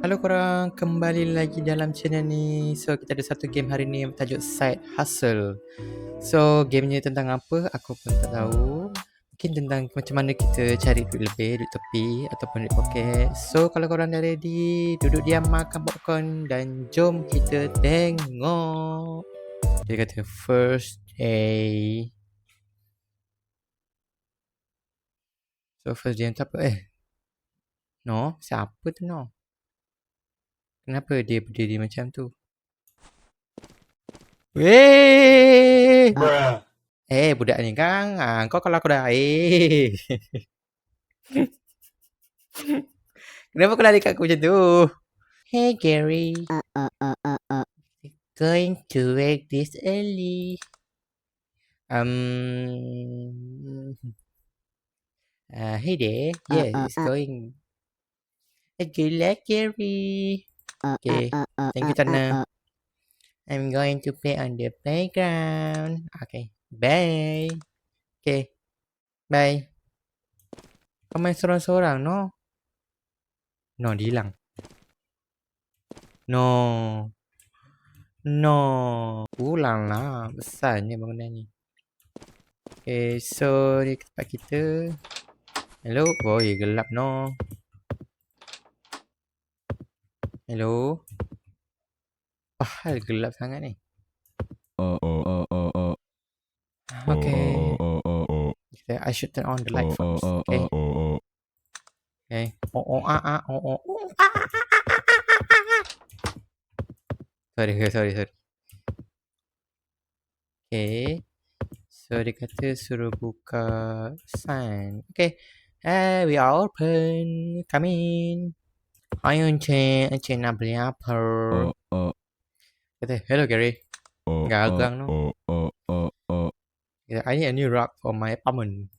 Halo korang, kembali lagi dalam channel ni. So, kita ada satu game hari ni yang bertajuk Side Hustle. So, game ni tentang apa? Aku pun tak tahu. Mungkin tentang macam mana kita cari duit lebih, duit tepi ataupun duit poket. So, kalau korang dah ready, duduk diam, makan popcorn dan jom kita tengok. Dia kata first day. So, first day tu apa? No? Siapa tu no? Kenapa dia berdiri macam tu? Weh! Budak ni kan. Kau kalau aku dah. Kenapa kau lari kat aku macam tu? Hey Gary. Going to work this early. Hey there. Yes, it's going. Good luck, Gary. Okay. Thank you, Tana. I'm going to play on the playground. Okay. Bye. Okay. Bye. Kau main sorang-sorang, no? No, dia hilang. No. No. Ulang lah. Besarnya bangunan ni. Okay, so ni tempat kita. Hello. Oh, ya gelap no. Hello. Hal gelap sangat ni. Okay. I should turn on the light first. Okay. Okay. Sorry. Okay. So dia kata suruh buka sign. Okay. We are open. Come in. Hai Encik. Encik nak beli apa? Kata, hello Gary. Gagang no. I need a new rug for my apartment.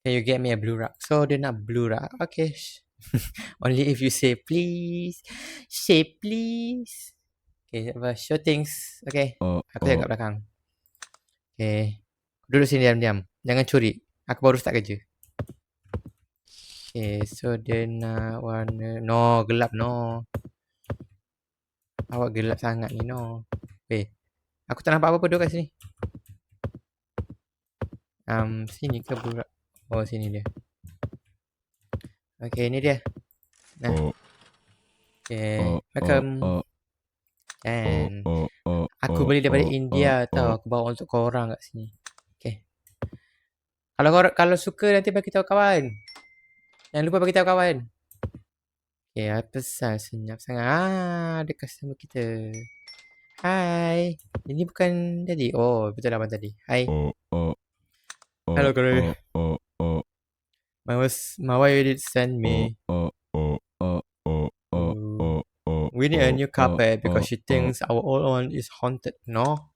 Can you get me a blue rug? So dia nak blue rug. Okay. Only if you say please. Say please. Okay, show things. Okay. Aku tengok kat belakang. Okay. Duduk sini diam-diam. Jangan curi. Aku baru start kerja. Okay, so dia nak warna. No, gelap no. Awak gelap sangat ni no. Aku tak nampak apa-apa, duduk kat sini. Sini ke blue rug? Oh, sini dia. Okay, ni dia. Nah. Okay, welcome. And aku beli daripada India tau. Aku bawa untuk korang kat sini. Okay. Kalau suka nanti bagi tahu kawan. Jangan lupa bagi tahu kawan. Okay, pesan senyap sangat. Ada customer kita. Hai. Ini bukan tadi. Oh, betul abang tadi. Hai. Hello, Gary. My wife did send me. We need a new carpet because she thinks our old one is haunted. No?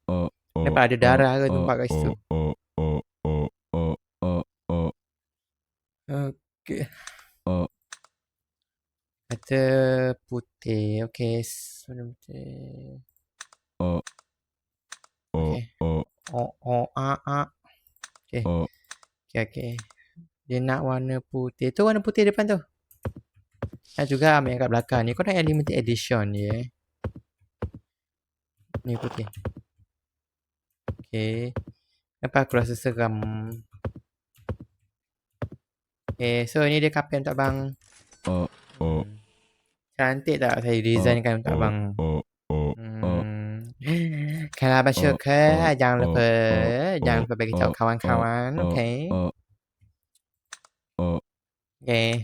Kenapa ada darah ke tumpah kat situ? Okay. Kata putih. Okay. Warna putih. Okay. Okay. Dia nak warna putih. Tu warna putih depan tu. Nak juga ambil yang kat belakang ni. Kau nak yang limited edition je. Ni putih. Okay. Kenapa aku rasa seram? Okay. So ni dia kapal untuk abang. Cantik tak saya designkan untuk abang? Kalau abang suka, jangan lupa bagi tahu kawan-kawan. Okay. Okay.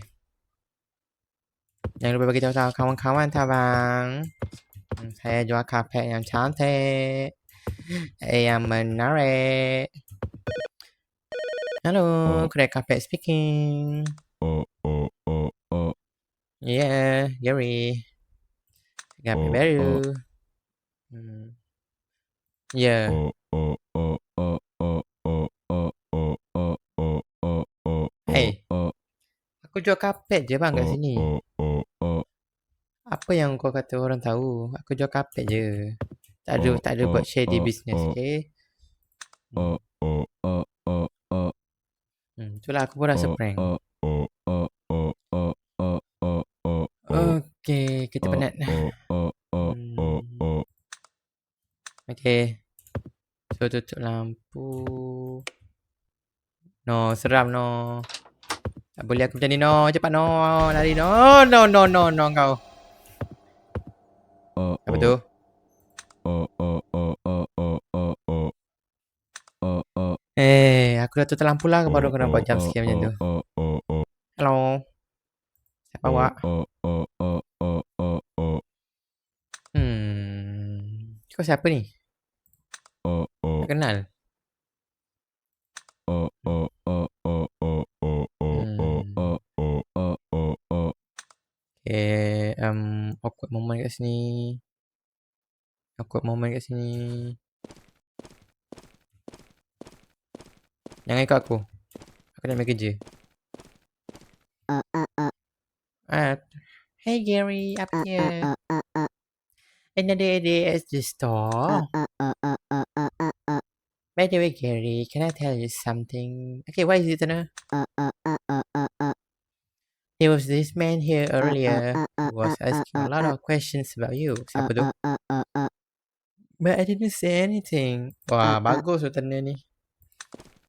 Jangan lupa bagi tahu kawan-kawan tau bang. Saya jual karpet yang cantik. Yang menarik. Hello, Kedai Karpet speaking. Yeah, Gary. Karpet baru. Yeah. Hey. Aku jual karpet je bang kat sini. Apa yang kau kata orang tahu? Aku jual karpet je. Tak ada buat shady business, okay? Itulah aku pun rasa prank. Okay, kita penat. Okay. So, tutup lampu. No, seram no. Tak boleh aku macam ni no. Cepat no. Lari no. No kau. Apa tu? Aku dah tutup lampu lah. Baru aku nampak jump scare macam tu. Hello. Siapa awak? Kau siapa ni? Tak kenal. Okay, awkward moment kat sini. Jangan ikut aku. Aku nak ambil kerja. Hey Gary, up here. Another day at the store. By the way, Gary, can I tell you something? Okay, why is it Tana? There was this man here earlier who was asking a lot of questions about you. Siapa tu? But I didn't say anything. Wah, bagus tu Tana ni.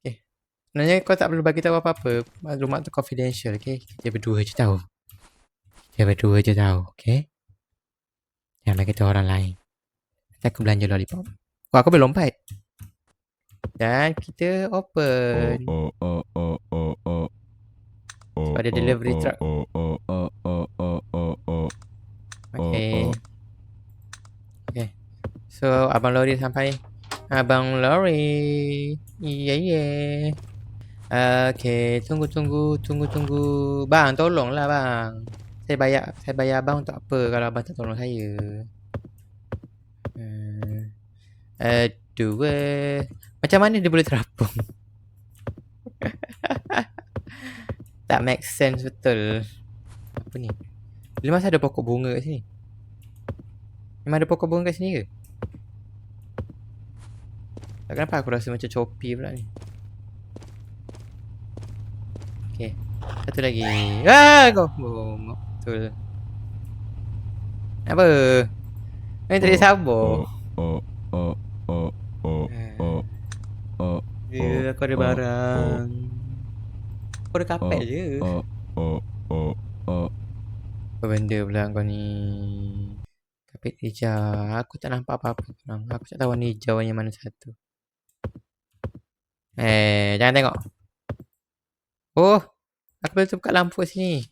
Okay. Sebenarnya kau tak perlu bagi tahu apa-apa. Maklumat tu confidential, okay? Kita berdua je tahu. Okay? Jangan bagi tahu orang lain. Nanti aku belanja lollipop. Wah, aku boleh lompat. Dan kita open. Sebab ada delivery truck. Okay. So, Abang Lori sampai. Abang Lori. Yeah. Okay, tunggu. Bang, tolonglah bang. Saya bayar abang untuk apa kalau abang tak tolong saya? Aduh. Macam mana dia boleh terapung? Tak make sense betul. Apa ni? Bila masa ada pokok bunga kat sini? Memang ada pokok bunga kat sini ke? Tak kenapa aku rasa macam Chopi pula ni. Okay. Satu lagi. Kau bongok. Betul. Apa? Kau tak boleh sabar. Aku ada barang. Aku ada kapet je. Apa benda pula kau ni? Kapet hijau. Aku tak nampak apa-apa. Aku tak tahu warna hijau yang mana satu. Jangan tengok. Oh, aku boleh buka lampu kat sini.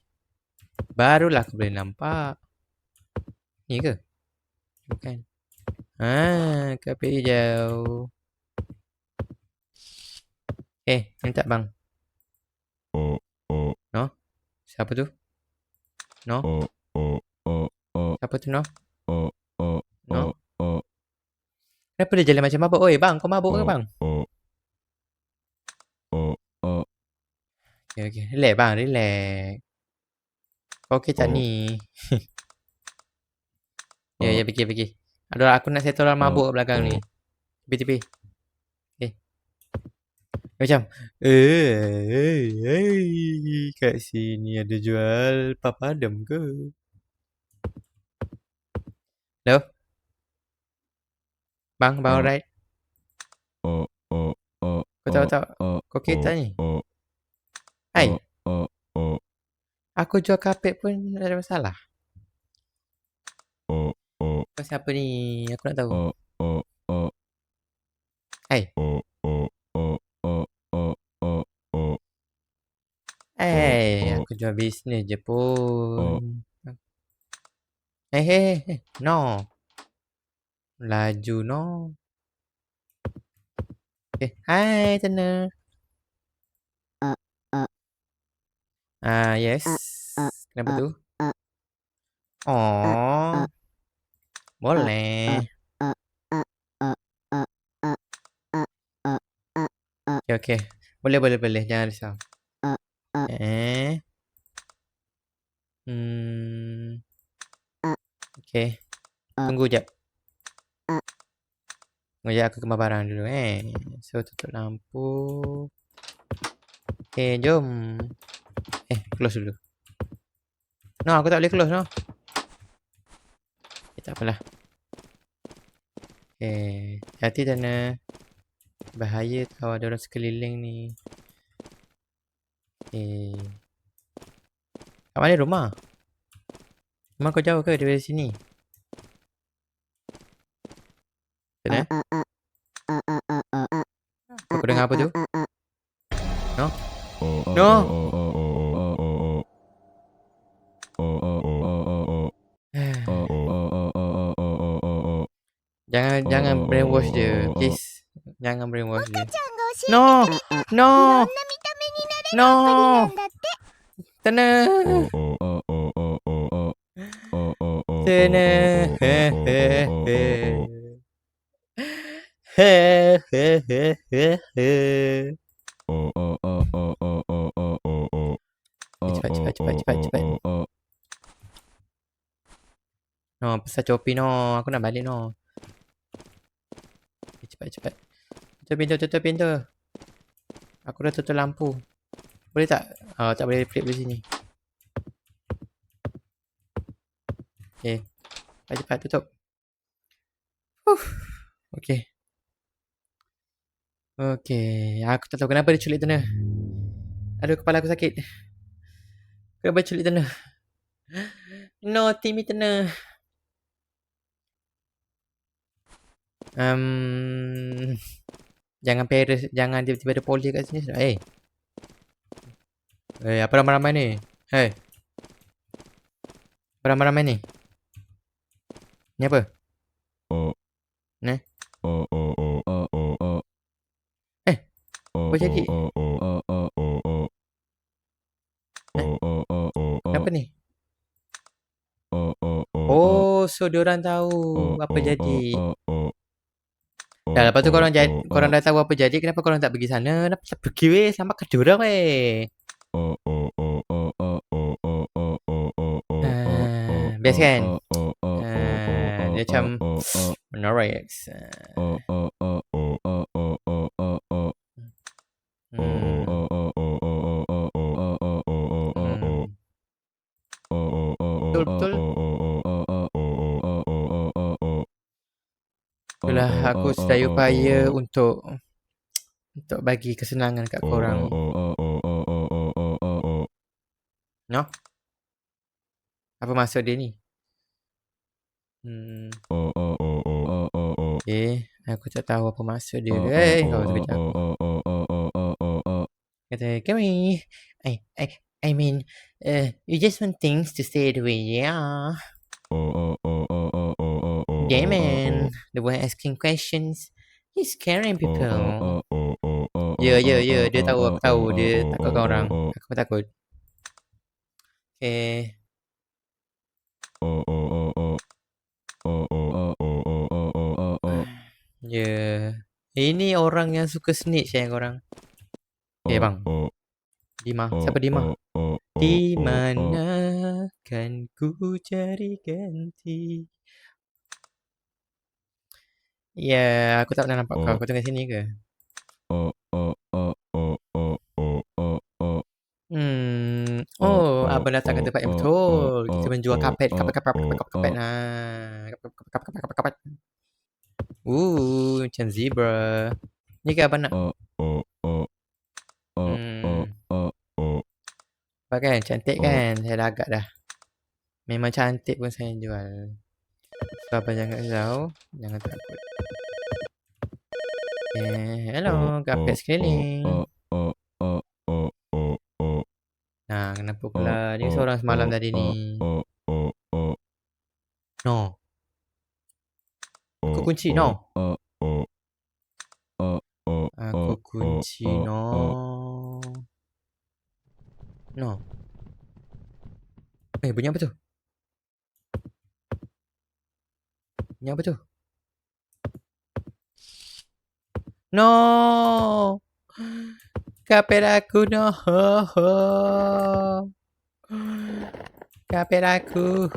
Barulah aku boleh nampak. Ni ke? Bukan. Kapet hijau. Minta bang. No? Siapa tu? No? Siapa tu no? No? Kenapa dia jalan macam mabuk? Oi bang, kau mabuk ke bang? Okay. Relax bang, relax. Kau okey tak ni? Ya, pergi. Aduh, aku nak settle orang mabuk kat belakang ni. Tepi. Okay. Macam kat sini ada jual papadam ke? Hello? Bang alright? Kau tahu tak? Kau okey tak ni? Hai. Aku jual kapet pun tak ada masalah. Kau siapa ni? Aku nak tahu. Hai. Aku jual bisnes je pun. No. Laju no. Hai Tana. Yes. Kenapa tu? Oh. Boleh. Okay. Boleh. Jangan risau. Okay. Tunggu jap. Aku kembali barang dulu So tutup lampu. Jom. Close dulu. No, aku tak boleh close no. Tak apalah. Okay. Hati sana. Bahaya tau ada orang sekeliling ni. Okay. Kat mana rumah? Rumah kau jauh ke dari sini? Sana? Kau dengar apa tu? No? No! Jangan brainwash dia. Please. Jangan brainwash dia. No! No! No! Sana! Sana! Cepat. No, pasal copi no. Aku nak balik no. Cepat. Tutup pintu. Aku dah tutup lampu. Boleh tak? Tak boleh flip dari sini. Okay. Cepat tutup. Okay. Aku tak tahu kenapa dia culik tanah. Aduh, kepala aku sakit. Kenapa culik tanah? No, Timmy tanah. Jangan tiba-tiba ada polis kat sini. Apa ramai-ramai ni? Apa ramai-ramai ni? Ni apa? Ni? Apa jadi? Kenapa ni? Oh, so diorang tahu apa jadi. Dah, lepas tu korang dah tahu apa jadi, kenapa korang tak pergi sana? Kenapa tak pergi weh? Selamatkan diorang weh. Best kan? Dia macam menarik. Betul. Itulah aku sedaya upaya untuk bagi kesenangan kat korang. No? Apa maksud dia ni? Aku tak tahu apa maksud dia. Kau sekejap. Kata, kami, I mean, you just want things to stay the way they are. Yeah, man. The one asking questions, he's scaring people. Ya. Dia tahu, aku tahu. Dia takutkan orang. Aku pun takut. Okay. Ya. Ini orang yang suka snitch korang. Bang. Dima. Siapa Dima? Di mana kan ku cari ganti? Ya, aku tak pernah nampak kau. Kau tengah sini ke? Abang datang ke tempat yang betul. Kita menjual kapet. Kapet. Macam zebra. Ni ke abang nak? Nampak kan? Cantik kan? Saya dah agak dah. Memang cantik pun saya jual. So, abang jangan risau. Jangan takut. Hello. Kapet sekeliling. Nah, kenapa pula? Dia seorang semalam tadi ni. No. Aku kunci, no. Aku kunci, no. No. Bunyi apa tu? Bunyi apa tu? No. Kapet aku, no. Kapet aku.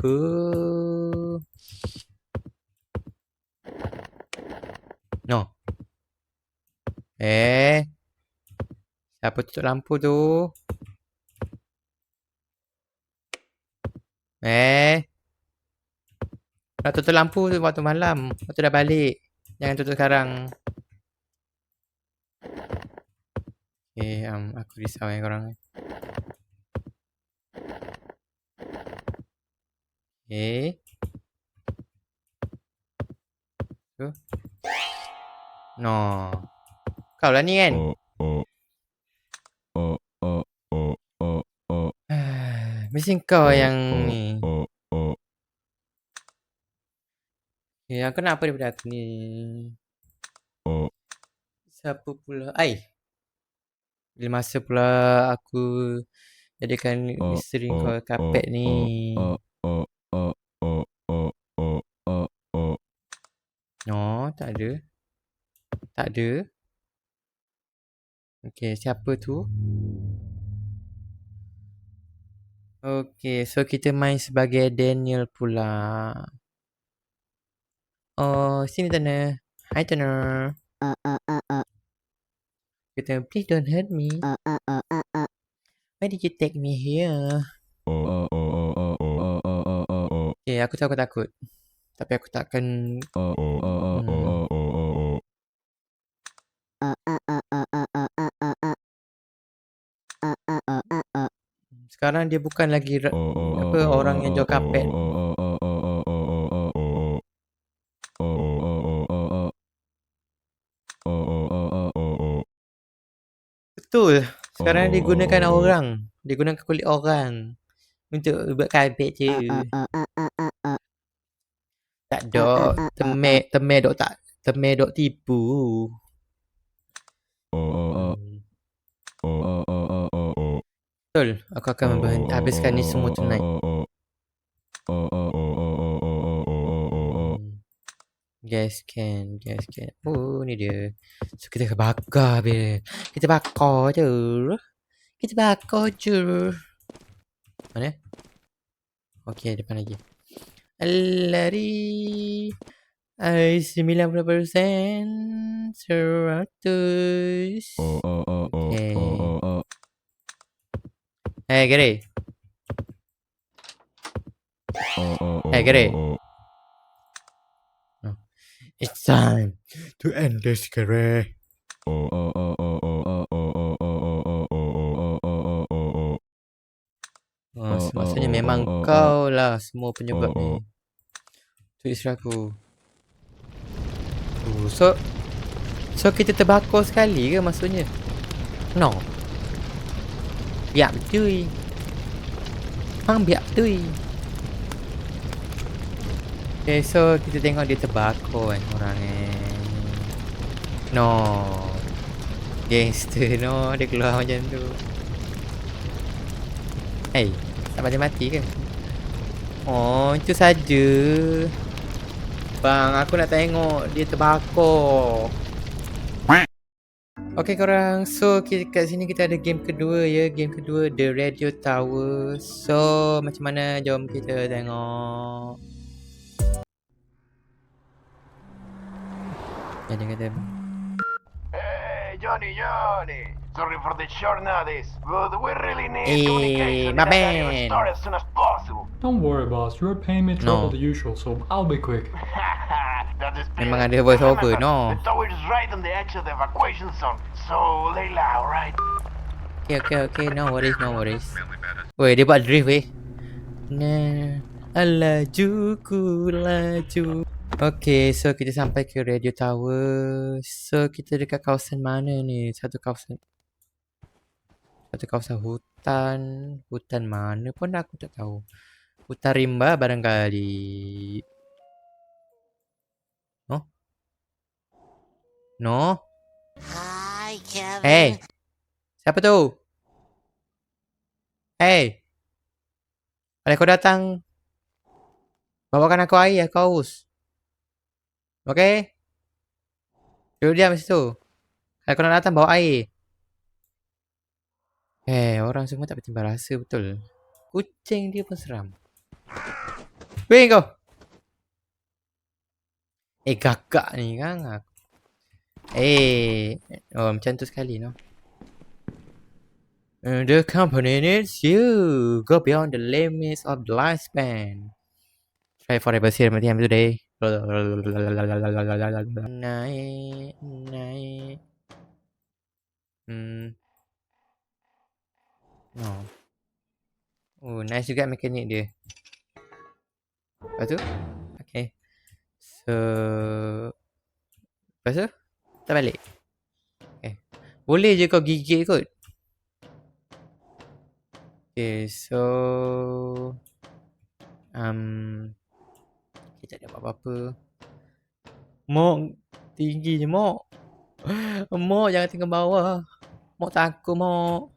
No. Siapa tutup lampu tu? Nak tutup lampu tu waktu malam. Waktu dah balik. Jangan tutup sekarang. Okay, aku risau korang. Okay. Tu. No. Kau lah ni kan? Mesti kau yang ni. Okay, aku nak apa daripada aku ni? Siapa pula? Bila masa pula aku jadikan misteri kau kapet ni. No, tak ada. Tak ada. Okay, siapa tu? Okay, so kita main sebagai Daniel pula. Oh, sini Tanner. Hi Tanner. Kita, please don't hurt me. Why did you take me here? Okay, aku tahu aku takut. Tapi aku takkan... Sekarang dia bukan lagi orang yang jual kapet. Betul. Sekarang dia gunakan orang. Dia gunakan kulit orang untuk buat kapet je. Tak dok. Temeh dok tipu. Betul. Aku akan habiskan ni semua tonight. Gas can. Oh, ni dia. So, kita bakar je. Kita bakar je. Mana? Okey, depan lagi. Lari. 90%. 100. Okay. Hey, Gary. Hey, Gary. It's time to end this, Gary. Maksudnya memang kau lah semua penyebab ni. Tu isteri aku. So kita terbakar sekali ke maksudnya? No. Biar betul. Biar betul. Okay, so kita tengok dia terbakar kan orang ni. No. Gangster, no. Dia keluar macam tu. Hey, tak mati-mati ke? Oh, itu saja. Bang, aku nak tengok dia terbakar. Okay korang, so kat sini kita ada game kedua ya. Game kedua, The Radio Tower. So, macam mana? Jom kita tengok. Jadi kata, hey, Johnny. Sorry for the short notice, but we really need communication my and man. start as soon as possible. Don't worry, boss. You're paying me trouble the usual, so I'll be quick. That's the spirit. Memang ada voice over, no. The tower is right on the edge of the evacuation zone, so lay low, right? Okay, no worries. Weh, dia buat drift weh. Nah, laju. Okay, so kita sampai ke Radio Tower. So kita dekat kawasan mana ni? Satu kawasan hutan. Hutan mana pun aku tak tahu. Hutan rimba barangkali. No? Hi, Kevin. Hey. Siapa tu? Hey. Kalau kau datang, bawakan aku air, aku haus. Okay? Duduk diam di situ. Kalau kau nak datang, bawa air. Orang semua tak bertimbang rasa betul. Kucing dia pun seram. Weh kau. Gagak ni kan. Macam tu sekali no. The company needs you. Go beyond the limits of the lifespan. Try forever seal mati time today. Naik. No. Oh, nice juga mekanik dia. Lepas tu? Okay. So, lepas tu? Kita balik. Okay. Boleh je kau gigit kot. Okay, so kita tak ada apa-apa. Mok, tinggi je Mok. Mok jangan tinggal bawah. Mok takut Mok.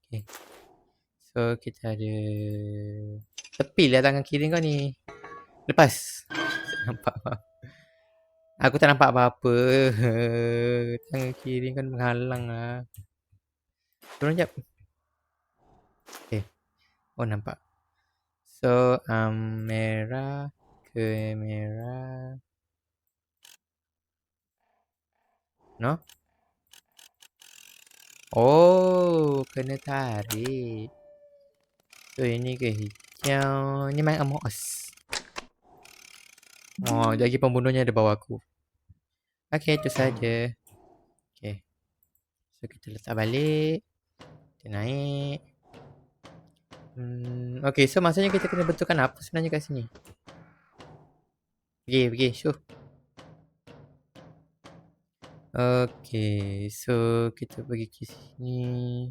Okay. So kita ada tepi lah tangan kiri kau ni. Lepas. Tak nampak apa. Aku tak nampak apa-apa. Tangan kiri kan menghalang lah. Turun jap. Okay. Oh nampak. So merah ke merah. No? Oh, kena tarik. So ini ke hijau. Ni main Among Us. Oh, lagi pembunuhnya ada bawah aku. Okay, itu saja. Okay. So kita letak balik. Kita naik. Okay, so maksudnya kita kena betulkan apa sebenarnya kat sini. Pergi, show. Okay, so kita pergi ke sini.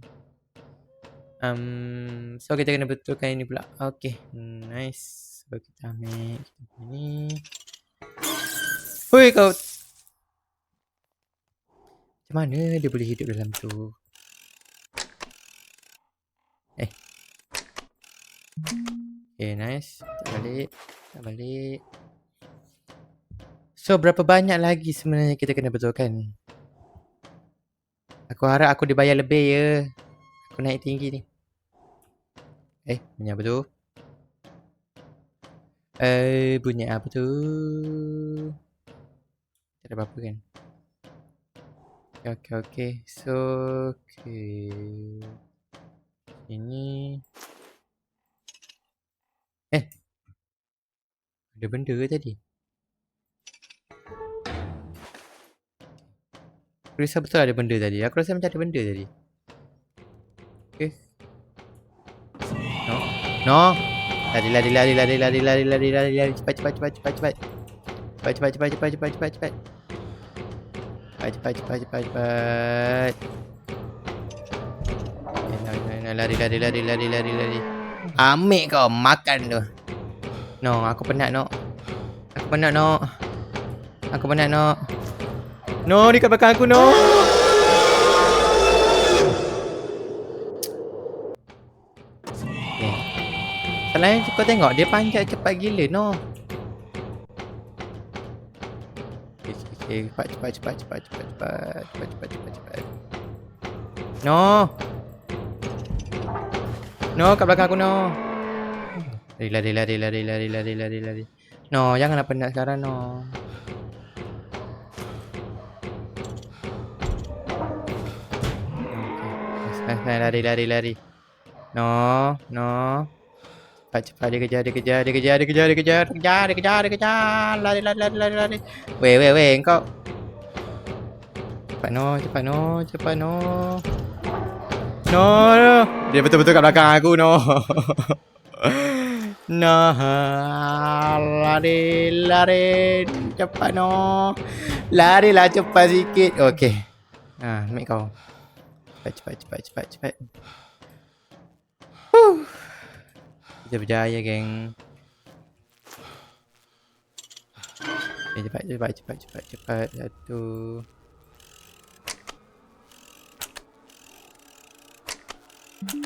So kita kena betulkan ini pula. Okay, nice. So kita ambil ni. Hui kau. Macam mana dia boleh hidup dalam tu? Okay, nice. Tak balik. So, berapa banyak lagi sebenarnya kita kena betulkan? Aku harap aku dibayar lebih ya. Aku naik tinggi ni. Bunyi apa tu? Bunyi apa tu? Tak ada apa-apa kan? Okay. So, okay. Ini. Ada benda ke tadi? Aku rasa betul ada benda tadi. Aku rasa macam ada benda tadi. Okay. No. Lari. Cepat. Lari. Ambil kau makan tu. No, aku penat no. No, dekat belakang aku no. Salahnya kau tengok dia panjat cepat gila no. Okay, cepat. No, kat belakang aku no. Lari. No, janganlah penat sekarang no. Okay. Lari. No. Cepat dia kejar. Lari. Weh, engkau. Cepat no. No. Dia betul-betul kat belakang aku no. No. Lari. Cepat no. Larilah cepat sikit. Okay. Ambil kau. Cepat. Kita berjaya geng. Cepat. Satu.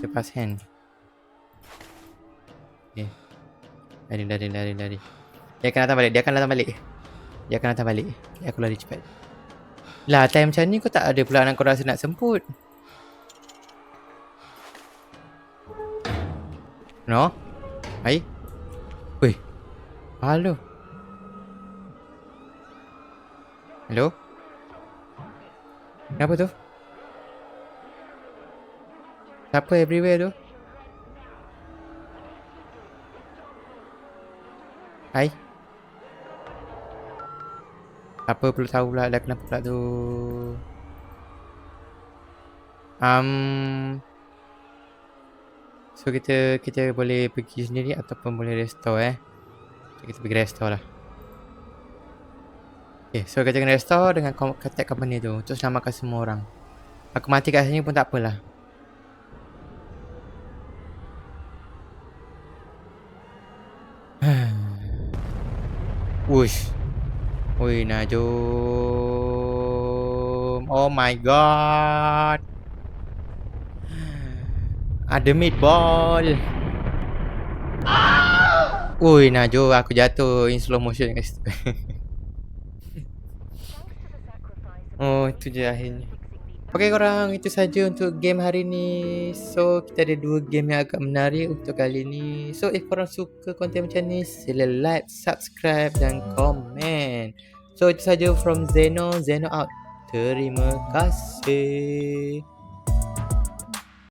Lepas hand. Okay. Lari. Dia akan datang balik. Aku lari cepat. Lah, time macam ni kau tak ada pula kau rasa nak semput. No? Hai? Weh. Hello? Kenapa tu? Siapa everywhere tu? Hai. Apa perlu tahu pula dah kenapa pula tu? So kita boleh pergi sendiri ataupun boleh restore Kita pergi restore lah. Okay, so kita kena restore dengan contact company tu untuk selamatkan semua orang. Aku mati kat sini pun tak apalah. Wush. Oi, nak jom. Oh my god. Ada meatball. Ui, nak jom aku jatuh in slow motion kat situ. Oh, itu je akhirnya. Okay korang, itu saja untuk game hari ni. So, kita ada 2 game yang agak menarik untuk kali ni. So, if korang suka konten macam ni, sila like, subscribe dan komen. So, itu saja from Zeno out. Terima kasih.